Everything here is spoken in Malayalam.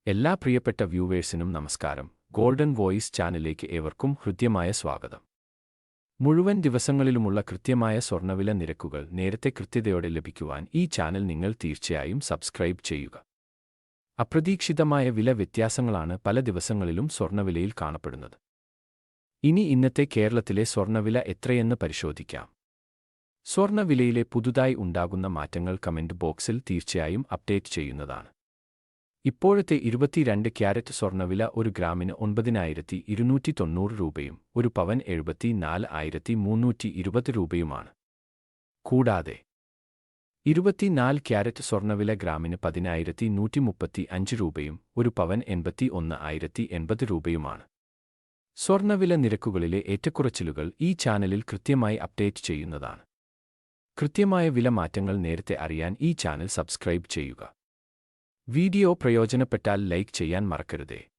എല്ലാ പ്രിയപ്പെട്ട വ്യൂവേഴ്സിനും നമസ്കാരം. ഗോൾഡൻ വോയിസ് ചാനലിലേക്ക് ഏവർക്കും ഹൃദ്യമായ സ്വാഗതം. മുഴുവൻ ദിവസങ്ങളിലുമുള്ള കൃത്യമായ സ്വർണ്ണവില നിരക്കുകൾ നേരത്തെ കൃത്യതയോടെ ലഭിക്കുവാൻ ഈ ചാനൽ നിങ്ങൾ തീർച്ചയായും സബ്സ്ക്രൈബ് ചെയ്യുക. അപ്രതീക്ഷിതമായ വില വ്യത്യാസങ്ങളാണ് പല ദിവസങ്ങളിലും സ്വർണ്ണവിലയിൽ കാണപ്പെടുന്നത്. ഇന്നത്തെ കേരളത്തിലെ സ്വർണ്ണവില എത്രയെന്ന് പരിശോധിക്കാം. സ്വർണ്ണവിലയിലെ പുതുതായി ഉണ്ടാകുന്ന മാറ്റങ്ങൾ കമന്റ് ബോക്സിൽ തീർച്ചയായും അപ്ഡേറ്റ് ചെയ്യുന്നതാണ്. ഇപ്പോഴത്തെ 22 ക്യാരറ്റ് സ്വർണ്ണവില ഒരു ഗ്രാമിന് 9,290 രൂപയും ഒരു പവൻ 74,320 രൂപയുമാണ്. കൂടാതെ 24 ക്യാരറ്റ് സ്വർണ്ണവില ഗ്രാമിന് 10,135 രൂപയും ഒരു പവൻ 81,080 രൂപയുമാണ്. സ്വർണ്ണവില നിരക്കുകളിലെ ഏറ്റക്കുറച്ചിലുകൾ ഈ ചാനലിൽ കൃത്യമായി അപ്ഡേറ്റ് ചെയ്യുന്നതാണ്. കൃത്യമായ വില മാറ്റങ്ങൾ നേരത്തെ അറിയാൻ ഈ ചാനൽ സബ്സ്ക്രൈബ് ചെയ്യുക. വീഡിയോ പ്രയോജനപ്പെട്ടാൽ ലൈക്ക് ചെയ്യാൻ മറക്കരുതേ.